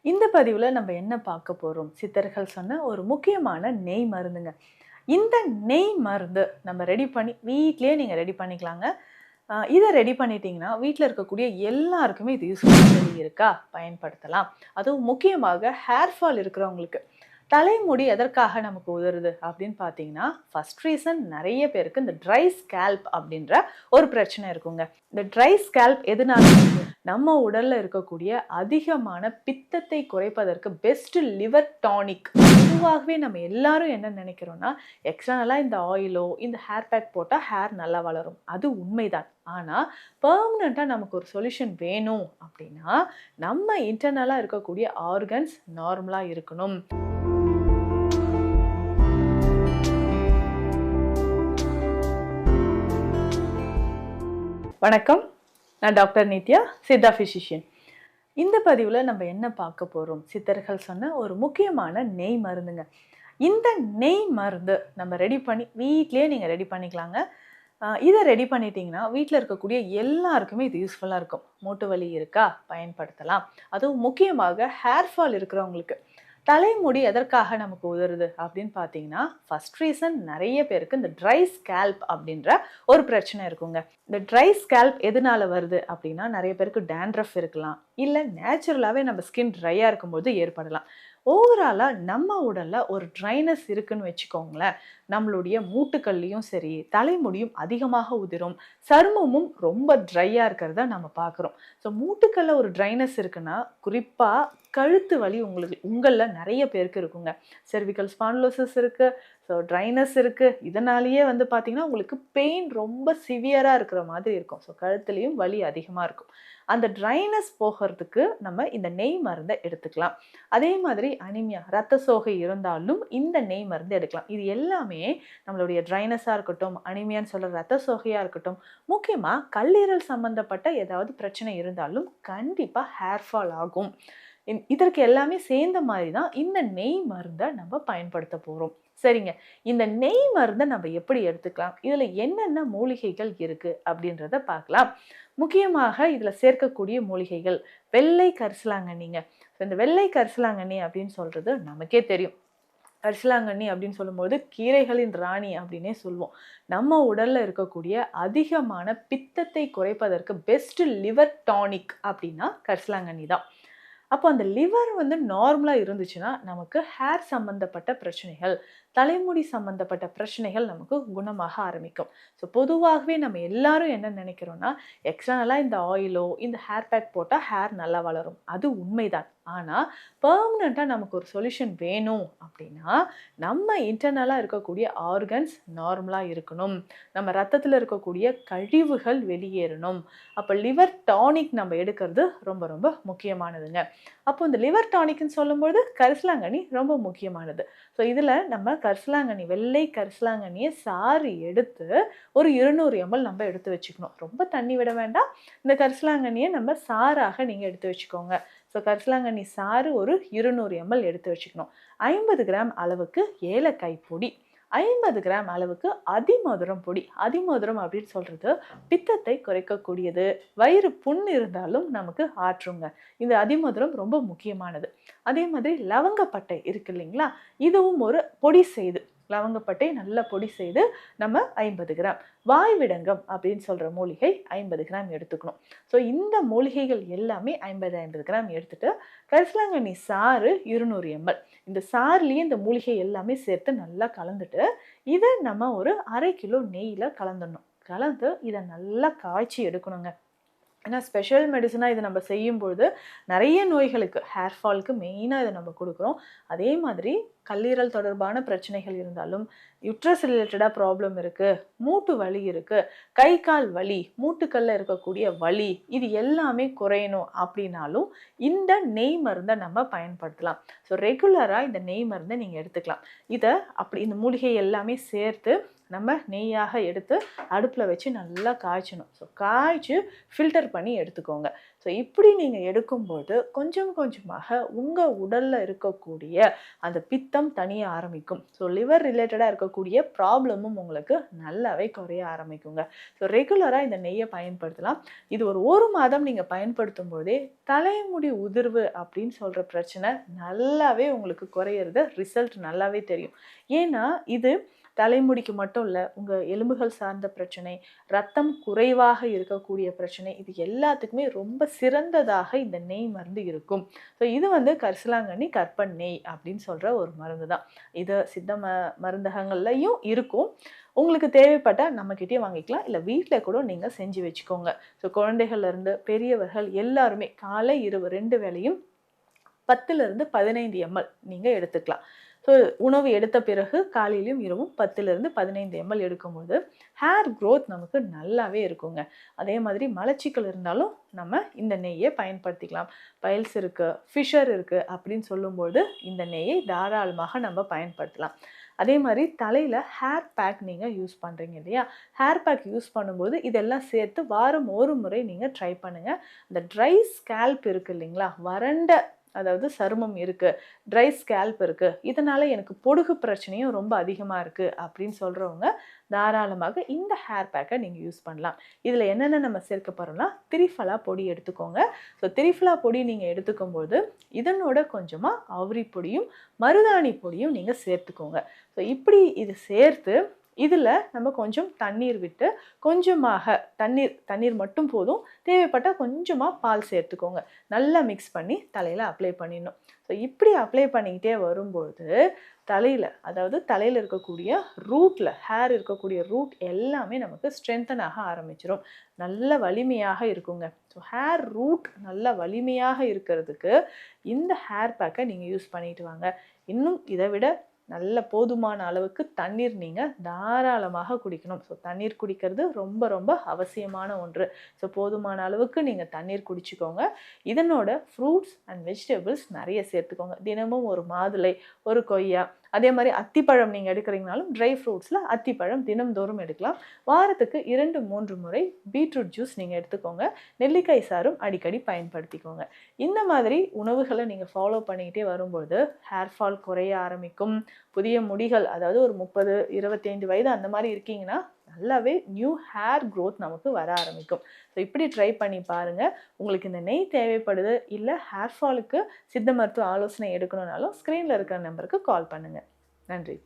இந்த பதிவுல நம்ம என்ன பார்க்க போறோம்? சித்தர்கள் சொன்ன ஒரு முக்கியமான நெய் மருந்துங்க. இந்த நெய் மருந்து நம்ம ரெடி பண்ணி வீட்லயே நீங்க ரெடி பண்ணிக்கலாங்க. இத ரெடி பண்ணிட்டீங்கன்னா, வீட்ல இருக்கக்கூடிய எல்லாருக்குமே இது யூஸ்ஃபுல்லா இருக்கா? பயன்படுத்தலாம். அதுவும் முக்கியமாக ஹேர் ஃபால் இருக்கிறவங்களுக்கு. தலைமுடி எதற்காக நமக்கு உதறுது அப்படின்னு பார்த்தீங்கன்னா, ஃபர்ஸ்ட் ரீசன் நெறைய பேருக்கு இந்த ட்ரை ஸ்கேல்ப் அப்படின்ற ஒரு பிரச்சனை இருக்குங்க. இந்த ட்ரை ஸ்கேல்ப் எதனால வருது? நம்ம உடல்ல இருக்கக்கூடிய அதிகமான பித்தத்தை குறைப்பதற்கு பெஸ்ட் லிவர் டானிக். பொதுவாகவே நம்ம எல்லாரும் என்ன நினைக்கிறோம்னா, எக்ஸ்டர்னலா இந்த ஆயிலோ, இந்த ஹேர் பேக் போட்டா ஹேர் நல்லா வளரும். அது உண்மைதான். ஆனா, பெர்மனன்ட்டா நமக்கு ஒரு சொல்யூஷன் வேணும் அப்படின்னா, நம்ம இன்டர்னலா இருக்கக்கூடிய ஆர்கன்ஸ் நார்மலா இருக்கணும். வணக்கம். நான் டாக்டர் நித்யா, சித்தா ஃபிசிஷியன். இந்த பதிவுல நம்ம என்ன பார்க்க போறோம்? சித்தர்கள் சொன்ன ஒரு முக்கியமான நெய் மருந்துங்க. இந்த நெய் மருந்து நம்ம ரெடி பண்ணி வீட்லயே நீங்க ரெடி பண்ணிக்கலாங்க. இத ரெடி பண்ணிட்டீங்கன்னா, வீட்ல இருக்கக்கூடிய எல்லாருக்குமே இது யூஸ்ஃபுல்லா இருக்கும். மூட்டு வலி இருக்கா? பயன்படுத்தலாம். அதுவும் முக்கியமாக ஹேர் ஃபால் இருக்கிறவங்களுக்கு. தலைமுடி எதற்காக நமக்கு உதறுது அப்படின்னு பார்த்தீங்கன்னா, ஃபர்ஸ்ட் ரீசன் நெறைய பேருக்கு இந்த ட்ரை ஸ்கேல்ப் அப்படின்ற ஒரு பிரச்சனை இருக்குங்க. இந்த ட்ரை ஸ்கேல்ப் எதனால வருது அப்படின்னா, நெறைய பேருக்கு டேண்ட்ரஃப் இருக்கலாம். இல்ல நேச்சுரலாவே நம்ம ஸ்கின் ட்ரையா இருக்கும்போது ஏற்படலாம். ஓவராலா நம்ம உடல்ல ஒரு ட்ரைனஸ் இருக்குன்னு வச்சுக்கோங்களேன். நம்மளுடைய மூட்டுக்கள்லயும் சரி, தலைமுடியும் அதிகமாக உதிரும். சருமமும் ரொம்ப ட்ரையா இருக்கிறத நம்ம பார்க்குறோம். ஸோ மூட்டுக்கள்ல ஒரு ட்ரைனஸ் இருக்குன்னா, குறிப்பா கழுத்து வலி உங்கள்ல நெறைய பேருக்கு இருக்குங்க. செர்விக்கல் ஸ்பான்டிலோசிஸ் இருக்கு. ஸோ ட்ரைனஸ் இருக்கு. இதனாலேயே வந்து பார்த்தீங்கன்னா, உங்களுக்கு பெயின் ரொம்ப சிவியரா இருக்கிற மாதிரி இருக்கும். ஸோ கழுத்துலயும் வலி அதிகமா இருக்கும். அந்த ட்ரைனஸ் போகறதுக்கு நம்ம இந்த நெய் மருந்த எடுத்துக்கலாம். அதே மாதிரி அனீமியா, ரத்த சோகை இருந்தாலும் இந்த நெய் மருந்து எடுக்கலாம். இது எல்லாமே நம்மளுடைய ட்ரைனஸா இருக்கட்டும், அனீமியான்னு சொல்ற ரத்த சோகையா இருக்கட்டும், முக்கியமா கல்லீரல் சம்பந்தப்பட்ட ஏதாவது பிரச்சனை இருந்தாலும் கண்டிப்பா ஹேர் ஃபால் ஆகும். இதற்கு எல்லாமே சேர்ந்த மாதிரி தான் இந்த நெய் மருந்த நம்ம பயன்படுத்த போறோம். சரிங்க. இந்த நெய் மருந்த நம்ம எப்படி எடுத்துக்கலாம்? இதுல என்னென்ன மூலிகைகள் இருக்கு அப்படின்றத பார்க்கலாம். முக்கியமாக இதுல சேர்க்கக்கூடிய மூலிகைகள் வெள்ளை கரிசலாங்கண்ணிங்க. இந்த வெள்ளை கரிசலாங்கண்ணி அப்படின்னு சொல்றது நமக்கே தெரியும். கரிசலாங்கண்ணி அப்படின்னு சொல்லும்போது கீரைகளின் ராணி அப்படின்னே சொல்லுவோம். நம்ம உடல்ல இருக்கக்கூடிய அதிகமான பித்தத்தை குறைப்பதற்கு பெஸ்ட் லிவர் டானிக் அப்படின்னா கரிசலாங்கண்ணி தான். அப்போ அந்த லிவர் வந்து நார்மலா இருந்துச்சுன்னா, நமக்கு ஹேர் சம்பந்தப்பட்ட பிரச்சனைகள், தலைமுடி சம்பந்தப்பட்ட பிரச்சனைகள் நமக்கு குணமாக ஆரம்பிக்கும். ஸோ பொதுவாகவே நம்ம எல்லாரும் என்ன நினைக்கிறோம்னா, எக்ஸ்டர்னலா இந்த ஆயிலோ, இந்த ஹேர் பேக் போட்டா ஹேர் நல்லா வளரும். அது உண்மைதான். ஆனா, பெர்மனன்ட்டா நமக்கு ஒரு சொல்யூஷன் வேணும் அப்படின்னா, நம்ம இன்டர்னலா இருக்கக்கூடிய ஆர்கன்ஸ் நார்மலா இருக்கணும். நம்ம ரத்தத்துல இருக்கக்கூடிய கழிவுகள் வெளியேறணும். அப்ப லிவர் டானிக் நம்ம எடுக்கிறது ரொம்ப ரொம்ப முக்கியமானதுங்க. அப்போ இந்த லிவர் டானிக்ன்னு சொல்லும்போது கரிசலாங்கண்ணி ரொம்ப முக்கியமானது. ஸோ இதில் நம்ம கரிசலாங்கண்ணி வெள்ளை கரிசலாங்கண்ணியை சாறு எடுத்து ஒரு 200 ml நம்ம எடுத்து வச்சுக்கணும். ரொம்ப தண்ணி விட வேண்டாம். இந்த கரிசலாங்கண்ணியை நம்ம சாறாக நீங்கள் எடுத்து வச்சுக்கோங்க. ஸோ கரிசலாங்கண்ணி சாறு ஒரு 200 ml எடுத்து வச்சுக்கணும். 50 கிராம் அளவுக்கு ஏலக்காய் பொடி, 50 கிராம் அளவுக்கு அதிமதுரம் பொடி. அதிமதுரம் அப்படின்னு சொல்றது பித்தத்தை குறைக்கக்கூடியது. வயிறு புண் இருந்தாலும் நமக்கு ஆற்றுங்க. இந்த அதிமதுரம் ரொம்ப முக்கியமானது. அதே மாதிரி லவங்கப்பட்டை இருக்கு இல்லைங்களா? இதுவும் ஒரு பொடி செய்து லவங்கப்பட்டை நல்லா பொடி செய்து நம்ம 50 கிராம். வாய்விடங்கம் அப்படின்னு சொல்ற மூலிகை 50 கிராம் எடுத்துக்கணும். ஸோ இந்த மூலிகைகள் எல்லாமே 50 கிராம் எடுத்துட்டு கரிசலாங்கண்ணி சாறு 200 ml. இந்த சாறுலயே இந்த மூலிகை எல்லாமே சேர்த்து நல்லா கலந்துட்டு இதை நம்ம ஒரு 1/2 கிலோ நெய்யில கலந்துடணும். கலந்து இதை நல்லா காய்ச்சி எடுக்கணுங்க. ஏன்னா ஸ்பெஷல் மெடிசனாக இதை நம்ம செய்யும்பொழுது நிறைய நோய்களுக்கு ஹேர் ஃபால்க்கு மெயினாக இதை நம்ம கொடுக்குறோம். அதே மாதிரி கல்லீரல் தொடர்பான பிரச்சனைகள் இருந்தாலும், யுட்ரஸ் ரிலேட்டடாக ப்ராப்ளம் இருக்குது, மூட்டு வலி இருக்குது, கை கால் வலி, மூட்டுக்கல்ல இருக்கக்கூடிய வலி, இது எல்லாமே குறையணும் அப்படின்னாலும் இந்த நெய் மருந்தை நம்ம பயன்படுத்தலாம். ஸோ ரெகுலராக இந்த நெய் மருந்தை நீங்கள் எடுத்துக்கலாம். இதை அப்படி இந்த மூலிகை எல்லாமே சேர்த்து நம்ம நெய்யாக எடுத்து அடுப்பில் வச்சு நல்லா காய்ச்சணும். ஸோ காய்ச்சி ஃபில்டர் பண்ணி எடுத்துக்கோங்க. ஸோ இப்படி நீங்கள் எடுக்கும்போது கொஞ்சம் கொஞ்சமாக உங்கள் உடலில் இருக்கக்கூடிய அந்த பித்தம் தனிய ஆரம்பிக்கும். ஸோ லிவர் ரிலேட்டடாக இருக்கக்கூடிய ப்ராப்ளமும் உங்களுக்கு நல்லாவே குறைய ஆரம்பிக்குங்க. ஸோ ரெகுலராக இந்த நெய்யை பயன்படுத்தலாம். இது ஒரு மாதம் நீங்கள் பயன்படுத்தும் போதே தலைமுடி உதிர்வு அப்படின்னு சொல்கிற பிரச்சனை நல்லாவே உங்களுக்கு குறையிறது ரிசல்ட் நல்லாவே தெரியும். ஏன்னா இது தலைமுடிக்கு மட்டும் இல்லை, உங்கள் எலும்புகள் சார்ந்த பிரச்சனை, ரத்தம் குறைவாக இருக்கக்கூடிய பிரச்சனை, இது எல்லாத்துக்குமே ரொம்ப சிறந்ததாக இந்த நெய் மருந்து இருக்கும். ஸோ இது கரிசலாங்கண்ணி கற்பன் நெய் அப்படின்னு சொல்கிற ஒரு மருந்து தான். இது சித்த மருந்தகங்கள்லையும் இருக்கும். உங்களுக்கு தேவைப்பட்டால் நம்மக்கிட்டே வாங்கிக்கலாம், இல்லை வீட்டில் கூட நீங்கள் செஞ்சு வச்சுக்கோங்க. ஸோ குழந்தைகள்லேருந்து பெரியவர்கள் எல்லாருமே காலை இரவு 2 வேளையும் 10லிருந்து 15 ml நீங்கள் எடுத்துக்கலாம். ஸோ உணவு எடுத்த பிறகு காலையிலும் இரவும் 10லிருந்து 15 ml எடுக்கும்போது ஹேர் க்ரோத் நமக்கு நல்லாவே இருக்குங்க. அதே மாதிரி மலச்சிக்கல் இருந்தாலும் நம்ம இந்த நெய்யை பயன்படுத்திக்கலாம். பைல்ஸ் இருக்குது, ஃபிஷர் இருக்குது அப்படின்னு சொல்லும்போது இந்த நெய்யை தாராளமாக நம்ம பயன்படுத்தலாம். அதே மாதிரி தலையில் ஹேர் பேக் நீங்கள் யூஸ் பண்ணுறீங்க இல்லையா, ஹேர் பேக் யூஸ் பண்ணும்போது இதெல்லாம் சேர்த்து வாரம் ஒரு முறை நீங்கள் ட்ரை பண்ணுங்கள். இந்த ட்ரை ஸ்கேல்ப் இருக்குது இல்லைங்களா, வறண்ட அதாவது சருமம் இருக்குது, ட்ரை ஸ்கேல்ப் இருக்குது, இதனால் எனக்கு பொடுகு பிரச்சனையும் ரொம்ப அதிகமாக இருக்குது அப்படின்னு சொல்கிறவங்க தாராளமாக இந்த ஹேர் பேக்கை நீங்கள் யூஸ் பண்ணலாம். இதில் என்னென்ன நம்ம சேர்க்க போகிறோம்னா, திரிஃபலா பொடி எடுத்துக்கோங்க. ஸோ திரிஃபலா பொடி நீங்கள் எடுத்துக்கும்போது இதனோட கொஞ்சமாக அவுரி பொடியும் மருதாணி பொடியும் நீங்கள் சேர்த்துக்கோங்க. ஸோ இப்படி இது சேர்த்து இதில் நம்ம கொஞ்சம் தண்ணீர் விட்டு கொஞ்சமாக தண்ணீர் மட்டும் போதும், தேவைப்பட்டால் கொஞ்சமாக பால் சேர்த்துக்கோங்க. நல்லா மிக்ஸ் பண்ணி தலையில் அப்ளை பண்ணிடணும். ஸோ இப்படி அப்ளை பண்ணிக்கிட்டே வரும்போது தலையில் இருக்கக்கூடிய ரூட்டில் ஹேர் இருக்கக்கூடிய ரூட் எல்லாமே நமக்கு ஸ்ட்ரென்தன் ஆக ஆரம்பிச்சிடும், நல்ல வலிமையாக இருக்குங்க. ஸோ ஹேர் ரூட் நல்ல வலிமையாக இருக்கிறதுக்கு இந்த ஹேர் பேக்கை நீங்கள் யூஸ் பண்ணிட்டு வாங்க. இன்னும் இதை விட நல்ல போதுமான அளவுக்கு தண்ணீர் நீங்கள் தாராளமாக குடிக்கணும். ஸோ தண்ணீர் குடிக்கிறது ரொம்ப ரொம்ப அவசியமான ஒன்று. ஸோ போதுமான அளவுக்கு நீங்கள் தண்ணீர் குடிச்சிக்கோங்க. இதனோட ஃப்ரூட்ஸ் அண்ட் வெஜிடபிள்ஸ் நிறைய சேர்த்துக்கோங்க. தினமும் ஒரு மாதுளை, ஒரு கொய்யா, அதே மாதிரி அத்திப்பழம் நீங்கள் எடுக்கிறீங்கனாலும் ட்ரை ஃப்ரூட்ஸில் அத்திப்பழம் தினம்தோறும் எடுக்கலாம். வாரத்துக்கு 2-3 முறை பீட்ரூட் ஜூஸ் நீங்கள் எடுத்துக்கோங்க. நெல்லிக்காய் சாறும் அடிக்கடி பயன்படுத்திக்கோங்க. இந்த மாதிரி உணவுகளை நீங்கள் ஃபாலோ பண்ணிக்கிட்டே வரும்போது ஹேர் ஃபால் குறைய ஆரம்பிக்கும். புதிய முடிகள், அதாவது ஒரு 30-25 வயது அந்த மாதிரி இருக்கீங்கன்னா நல்லாவே நியூ ஹேர் க்ரோத் நமக்கு வர ஆரம்பிக்கும். ஸோ இப்படி ட்ரை பண்ணி பாருங்கள். உங்களுக்கு இந்த நெய் தேவைப்படுது, இல்லை ஹேர் ஃபாலுக்கு சித்த மருத்துவ ஆலோசனை எடுக்கணும்னாலும் ஸ்க்ரீனில் இருக்கிற நம்பருக்கு கால் பண்ணுங்கள். நன்றி.